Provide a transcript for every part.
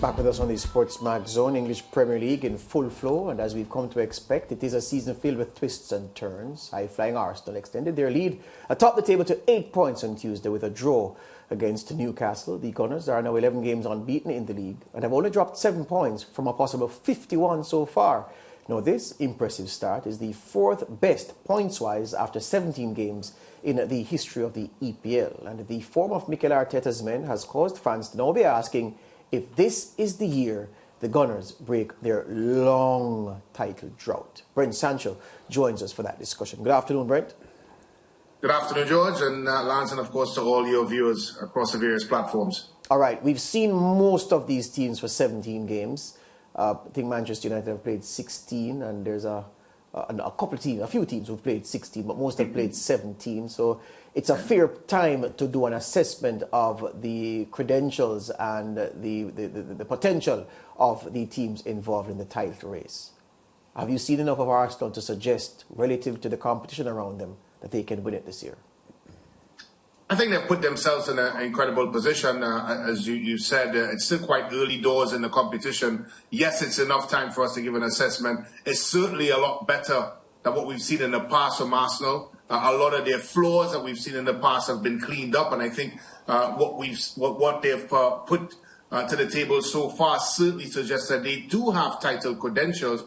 Back with us on the SportsMax Zone, English Premier League in full flow, and as we've come to expect, it is a season filled with twists and turns. High-flying Arsenal extended their lead atop the table to 8 points on Tuesday with a draw against Newcastle. The Gunners are now 11 games unbeaten in the league and have only dropped 7 points from a possible 51 so far. Now, this impressive start is the fourth best points-wise after 17 games in the history of the EPL, and the form of Mikel Arteta's men has caused fans to now be asking if this is the year the Gunners break their long title drought. Brent Sancho joins us for that discussion. Good afternoon, Brent. Good afternoon, George, and Lance, and of course to all your viewers across the various platforms. All right, we've seen most of these teams for 17 games. I think Manchester United have played 16, and there's a few teams who've played 16, but most have played 17. So it's a fair time to do an assessment of the credentials and the potential of the teams involved in the title race. Have you seen enough of Arsenal to suggest, relative to the competition around them, that they can win it this year? I think they've put themselves in an incredible position. As you said, it's still quite early doors in the competition. Yes, it's enough time for us to give an assessment. It's certainly a lot better than what we've seen in the past from Arsenal. A lot of their flaws that we've seen in the past have been cleaned up, and I think what they've put to the table so far certainly suggests that they do have title credentials.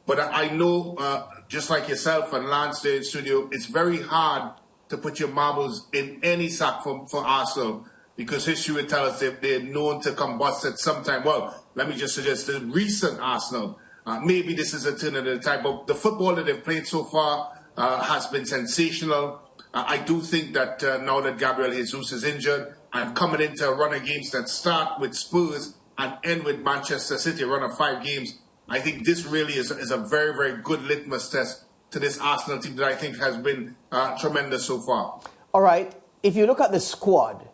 But I know, just like yourself and Lance there in studio, it's very hard to put your marbles in any sack for Arsenal, because history will tell us they're known to combust at some time. Well, let me just suggest the recent Arsenal. Maybe this is a turn of the tide, but the football that they've played so far has been sensational. I do think that now that Gabriel Jesus is injured and coming into a run of games that start with Spurs and end with Manchester City, a run of 5 games, I think this really is a very, very good litmus test to this Arsenal team that I think has been tremendous so far. All right, if you look at the squad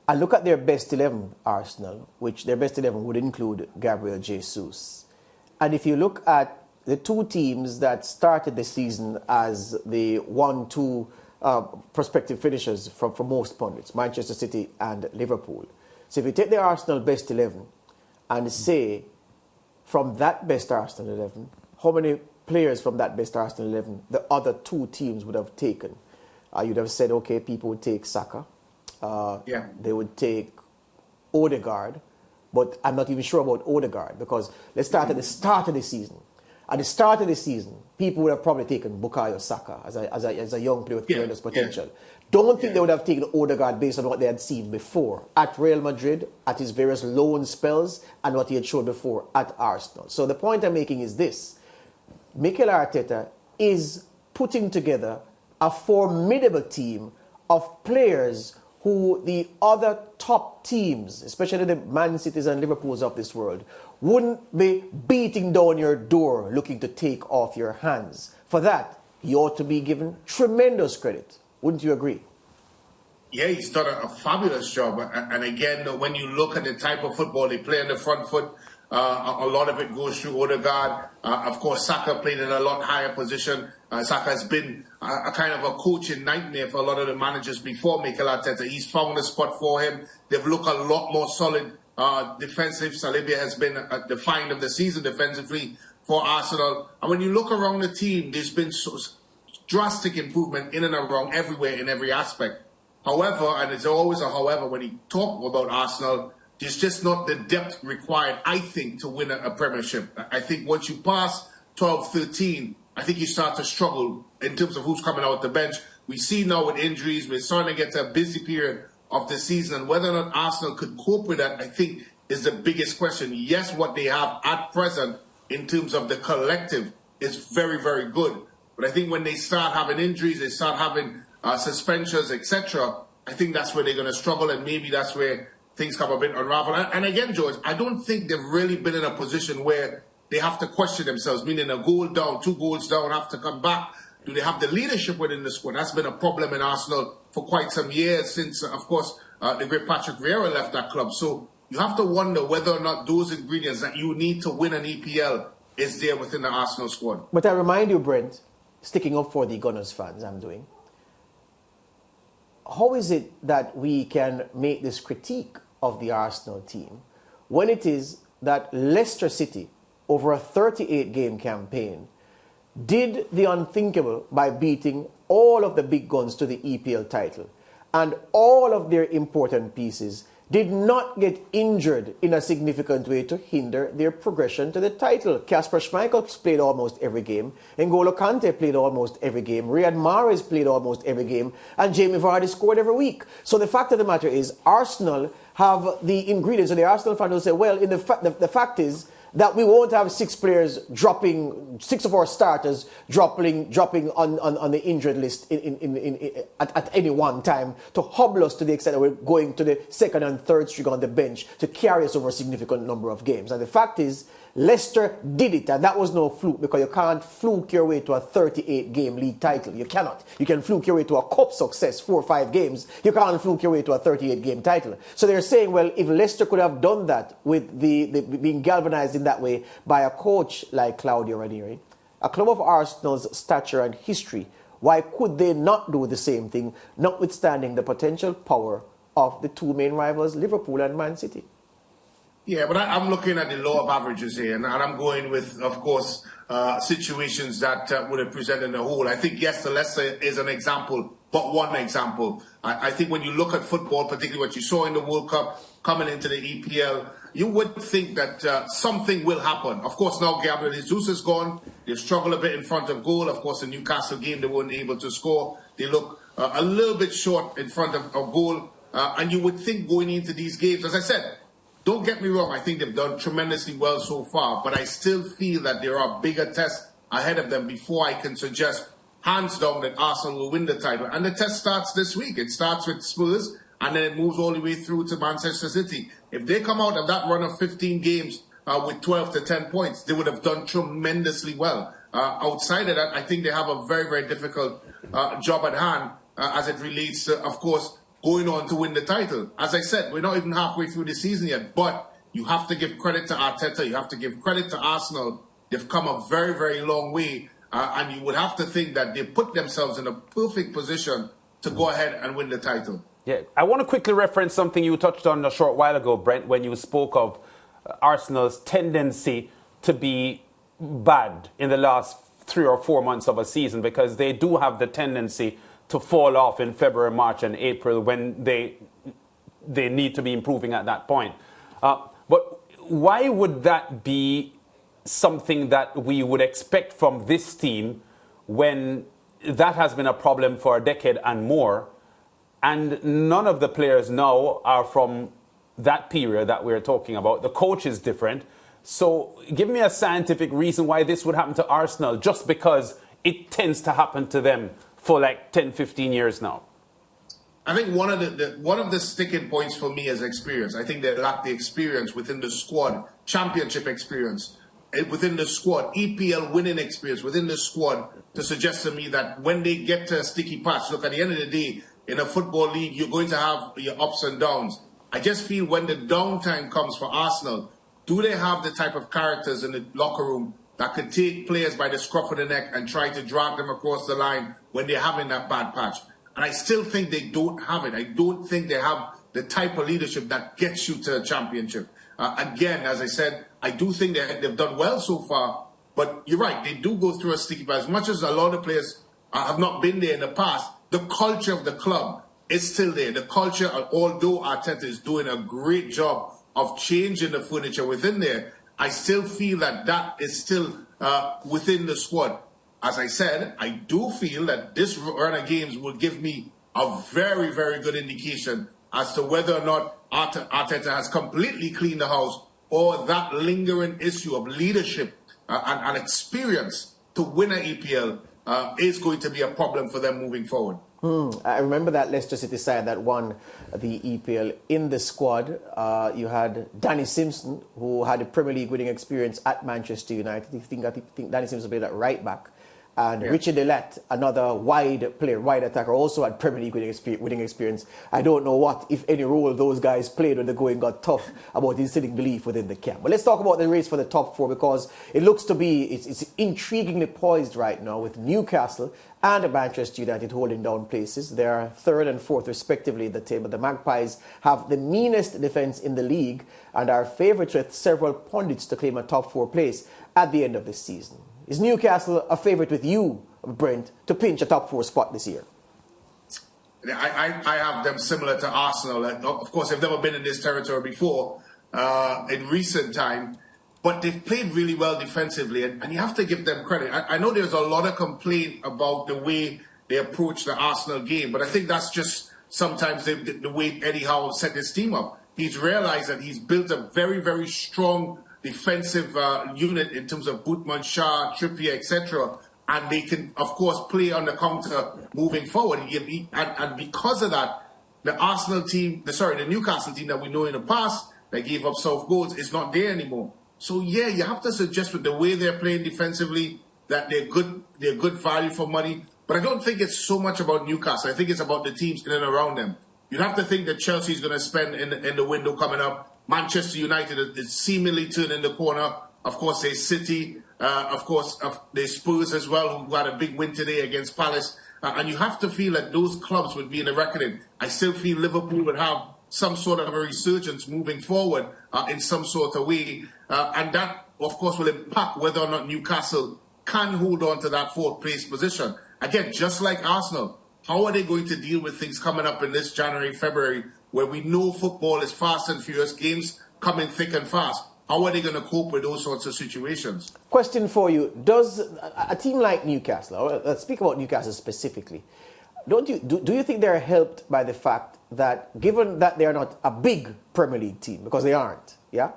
and look at their best 11, Arsenal, which their best 11 would include Gabriel Jesus, and if you look at the two teams that started the season as the 1-2 prospective finishers for most pundits, Manchester City and Liverpool. So if you take the Arsenal best 11 and say from that best Arsenal 11, how many players from that best Arsenal 11 the other two teams would have taken? You'd have said, okay, people would take Saka. They would take Odegaard. But I'm not even sure about Odegaard, because let's start at the start of the season. At the start of the season, people would have probably taken Bukayo Saka as a young player with tremendous potential. Don't think they would have taken Odegaard based on what they had seen before at Real Madrid, at his various loan spells, and what he had shown before at Arsenal. So the point I'm making is this. Mikel Arteta is putting together a formidable team of players who the other top teams, especially the Man Cities and Liverpools of this world, wouldn't be beating down your door looking to take off your hands. For that, he ought to be given tremendous credit. Wouldn't you agree? Yeah, he's done a fabulous job. And again, when you look at the type of football they play on the front foot, a lot of it goes through Odegaard. Of course, Saka played in a lot higher position. Saka has been a kind of a coaching nightmare for a lot of the managers before Mikel Arteta. He's found a spot for him. They've looked a lot more solid defensive. Saliba has been the find of the season defensively for Arsenal. And when you look around the team, there's been so drastic improvement in and around everywhere in every aspect. However, and there's always a however when you talk about Arsenal, there's just not the depth required, I think, to win a Premiership. I think once you pass 12, 13, I think you start to struggle in terms of who's coming out the bench. We see now with injuries, we're starting to get to a busy period of the season, and whether or not Arsenal could cope with that, I think, is the biggest question. Yes, what they have at present in terms of the collective is very, very good. But I think when they start having injuries, they start having suspensions, etc., I think that's where they're going to struggle, and maybe that's where things come a bit unraveled. And again, George, I don't think they've really been in a position where they have to question themselves, meaning a goal down, 2 goals down, have to come back. Do they have the leadership within the squad? That's been a problem in Arsenal for quite some years since, of course, the great Patrick Vieira left that club. So you have to wonder whether or not those ingredients that you need to win an EPL is there within the Arsenal squad. But I remind you, Brent, sticking up for the Gunners fans, I'm doing, how is it that we can make this critique of the Arsenal team when it is that Leicester City, over a 38-game campaign, did the unthinkable by beating all of the big guns to the EPL title, and all of their important pieces did not get injured in a significant way to hinder their progression to the title. Kasper Schmeichel played almost every game. N'Golo Kante played almost every game. Riyad Mahrez played almost every game. And Jamie Vardy scored every week. So the fact of the matter is, Arsenal have the ingredients. So the Arsenal fans will say, well, the fact is that we won't have six of our starters dropping on the injured list at any one time to hobble us to the extent that we're going to the second and third string on the bench to carry us over a significant number of games. And the fact is, Leicester did it, and that was no fluke, because you can't fluke your way to a 38-game league title. You cannot. You can fluke your way to a cup success, 4 or 5 games. You can't fluke your way to a 38-game title. So they're saying, well, if Leicester could have done that with the being galvanized in that way by a coach like Claudio Ranieri, a club of Arsenal's stature and history, why could they not do the same thing, notwithstanding the potential power of the two main rivals, Liverpool and Man City? Yeah, but I'm looking at the law of averages here, and I'm going with, of course, situations that would have presented the whole. I think, yes, the Leicester is an example, but one example. I think when you look at football, particularly what you saw in the World Cup, coming into the EPL, you would think that something will happen. Of course, now Gabriel Jesus is gone. They've struggled a bit in front of goal. Of course, the Newcastle game, they weren't able to score. They look a little bit short in front of goal. And you would think going into these games, as I said, don't get me wrong, I think they've done tremendously well so far, but I still feel that there are bigger tests ahead of them before I can suggest hands down that Arsenal will win the title. And the test starts this week. It starts with Spurs, and then it moves all the way through to Manchester City. If they come out of that run of 15 games with 12 to 10 points, they would have done tremendously well. Outside of that, I think they have a very, very difficult job at hand as it relates to, of course, going on to win the title. As I said, we're not even halfway through the season yet, but you have to give credit to Arteta. You have to give credit to Arsenal. They've come a very, very long way. And you would have to think that they put themselves in a perfect position to go ahead and win the title. Yeah, I want to quickly reference something you touched on a short while ago, Brent, when you spoke of Arsenal's tendency to be bad in the last 3 or 4 months of a season, because they do have the tendency to fall off in February, March and April when they need to be improving at that point. But why would that be something that we would expect from this team when that has been a problem for a decade and more, and none of the players now are from that period that we're talking about? The coach is different. So give me a scientific reason why this would happen to Arsenal, just because it tends to happen to them for like 10, 15 years now. I think one of the sticking points for me is experience. I think they lack the experience within the squad, championship experience within the squad, EPL winning experience within the squad, to suggest to me that when they get to a sticky patch, look, at the end of the day, in a football league, you're going to have your ups and downs. I just feel when the downtime comes for Arsenal, do they have the type of characters in the locker room that could take players by the scruff of the neck and try to drag them across the line when they're having that bad patch? And I still think they don't have it. I don't think they have the type of leadership that gets you to a championship. Again, as I said, I do think they've done well so far, but you're right, they do go through a sticky patch. As much as a lot of players have not been there in the past, the culture of the club is still there. The culture, although Arteta is doing a great job of changing the furniture within there, I still feel that that is still within the squad. As I said, I do feel that this run of games will give me a very, very good indication as to whether or not Arteta has completely cleaned the house, or that lingering issue of leadership and experience to win an EPL is going to be a problem for them moving forward. I remember that Leicester City side that won the EPL. In the squad, you had Danny Simpson, who had a Premier League winning experience at Manchester United. I think Danny Simpson played at right back. And Richard Delette, another wide player, wide attacker, also had Premier League winning experience. I don't know what, if any, role those guys played when the going got tough about instilling belief within the camp. But let's talk about the race for the top four, because it looks to be, it's intriguingly poised right now, with Newcastle and Manchester United holding down places. They are third and fourth respectively in the table. The Magpies have the meanest defence in the league and are favourites with several pundits to claim a top four place at the end of the season. Is Newcastle a favourite with you, Brent, to pinch a top four spot this year? I have them similar to Arsenal. Of course, they've never been in this territory before in recent time, but they've played really well defensively, and you have to give them credit. I know there's a lot of complaint about the way they approach the Arsenal game, but I think that's just sometimes the way Eddie Howe set his team up. He's realised that he's built a very, very strong defensive unit in terms of Bootman, Shah, Trippier, etc. And they can, of course, play on the counter moving forward. And because of that, the Newcastle team that we know in the past that gave up soft goals is not there anymore. So yeah, you have to suggest with the way they're playing defensively that they're good value for money. But I don't think it's so much about Newcastle. I think it's about the teams in and around them. You'd have to think that Chelsea's going to spend in the window coming up. Manchester United is seemingly turning the corner. Of course, there's City. Of course, there's Spurs as well, who had a big win today against Palace. And you have to feel that those clubs would be in the reckoning. I still feel Liverpool would have some sort of a resurgence moving forward in some sort of way. And that, of course, will impact whether or not Newcastle can hold on to that fourth place position. Again, just like Arsenal, how are they going to deal with things coming up in this January, February, where we know football is fast and furious, games coming thick and fast? How are they going to cope with those sorts of situations? Question for you. Does a team like Newcastle, or let's speak about Newcastle specifically, do you think they're helped by the fact that, given that they're not a big Premier League team, because they aren't, yeah?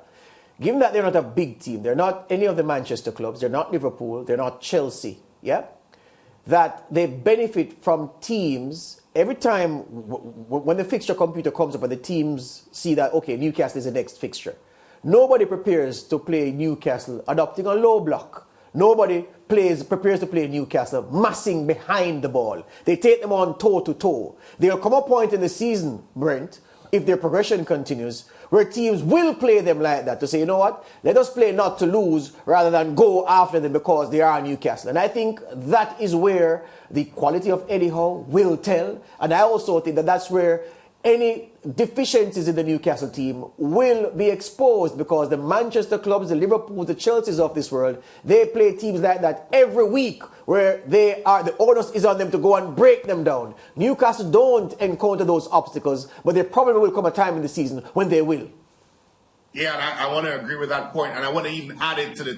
Given that they're not a big team, they're not any of the Manchester clubs, they're not Liverpool, they're not Chelsea, yeah? That they benefit from teams every time when the fixture computer comes up and the teams see that, okay, Newcastle is the next fixture. Nobody prepares to play Newcastle adopting a low block. Nobody prepares to play Newcastle massing behind the ball. They take them on toe to toe. There'll come a point in the season, Brent, if their progression continues, where teams will play them like that, to say, you know what, let us play not to lose rather than go after them because they are Newcastle. And I think that is where the quality of Eddie Howe will tell. And I also think that that's where any deficiencies in the Newcastle team will be exposed, because the Manchester clubs, the Liverpool, the Chelseas of this world, they play teams like that every week, where the onus is on them to go and break them down. Newcastle don't encounter those obstacles, but there probably will come a time in the season when they will. Yeah, and I want to agree with that point, and I want to even add it to the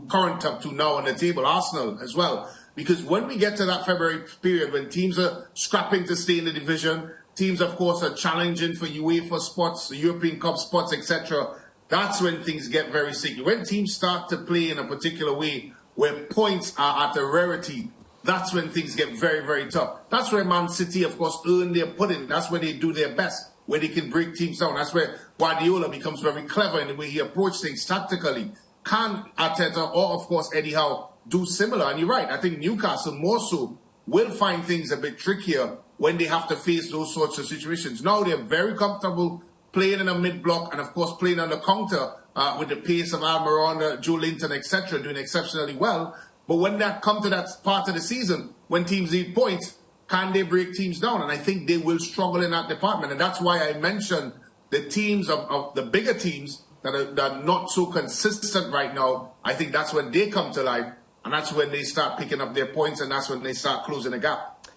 current top two now on the table, Arsenal as well. Because when we get to that February period, when teams are scrapping to stay in the division, teams, of course, are challenging for UEFA spots, the European Cup spots, etc. That's when things get very sticky. When teams start to play in a particular way where points are at a rarity, that's when things get very, very tough. That's where Man City, of course, earn their pudding. That's where they do their best, where they can break teams down. That's where Guardiola becomes very clever in the way he approaches things tactically. Can Arteta or, of course, Eddie Howe do similar? And you're right. I think Newcastle more so will find things a bit trickier when they have to face those sorts of situations. Now they're very comfortable playing in a mid-block and, of course, playing on the counter with the pace of Almiron, Joe Linton, etc., doing exceptionally well. But when that comes to that part of the season, when teams need points, can they break teams down? And I think they will struggle in that department. And that's why I mentioned the teams of the bigger teams that are not so consistent right now. I think that's when they come to life. And that's when they start picking up their points, and that's when they start closing the gap.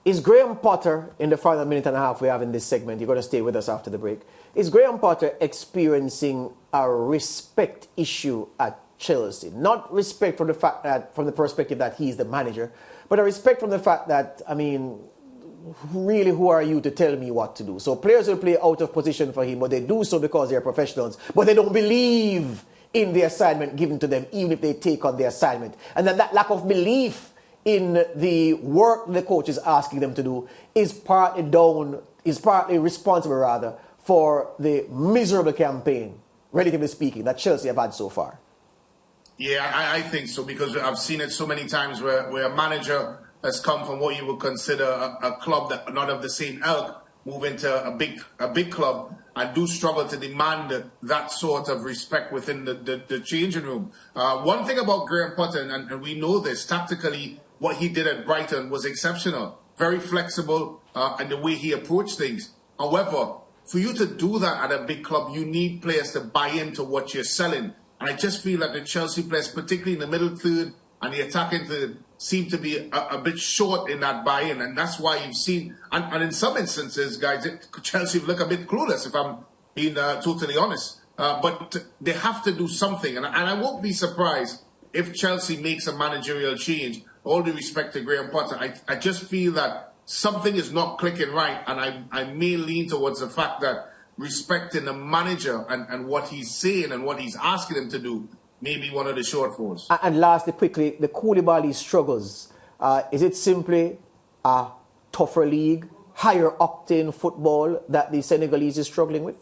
Is Graham Potter, in the final minute and a half we have in this segment, you're going to stay with us after the break, is Graham Potter experiencing a respect issue at Chelsea? Not respect from the fact that, from the perspective that he's the manager, but a respect from the fact that, I mean, really, who are you to tell me what to do? So players will play out of position for him, but they do so because they're professionals, but they don't believe in the assignment given to them, even if they take on the assignment. And then that lack of belief in the work the coach is asking them to do is partly responsible rather for the miserable campaign, relatively speaking, that Chelsea have had so far. Yeah, I think so, because I've seen it so many times where a manager has come from what you would consider a club that not of the same ilk, move into a big club and do struggle to demand that sort of respect within the changing room. One thing about Graham Potter, and we know this, tactically, what he did at Brighton was exceptional. Very flexible in the way he approached things. However, for you to do that at a big club, you need players to buy into what you're selling. And I just feel that the Chelsea players, particularly in the middle third and the attacking third, seem to be a bit short in that buy-in. And that's why you've seen, and in some instances, guys, Chelsea look a bit clueless, if I'm being totally honest. But they have to do something. And I won't be surprised if Chelsea makes a managerial change. All due respect to Graham Potter, I just feel that something is not clicking right. And I may lean towards the fact that respecting the manager and what he's saying and what he's asking him to do may be one of the shortfalls. And lastly, quickly, the Koulibaly struggles. Is it simply a tougher league, higher octane football that the Senegalese is struggling with?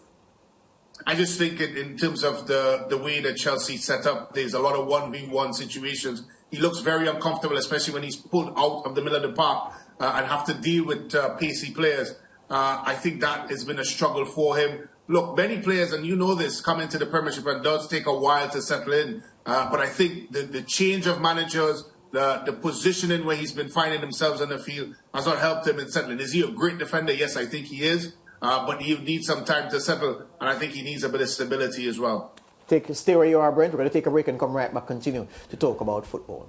I just think in terms of the way that Chelsea set up, there's a lot of 1v1 situations. He looks very uncomfortable, especially when he's pulled out of the middle of the park and have to deal with pacey players. I think that has been a struggle for him. Look, many players, and you know this, come into the Premiership and it does take a while to settle in. But I think the change of managers, the positioning where he's been finding himself on the field has not helped him in settling. Is he a great defender? Yes, I think he is. But he needs some time to settle, and I think he needs a bit of stability as well. Stay where you are, Brent. We're going to take a break and come right back, continue to talk about football.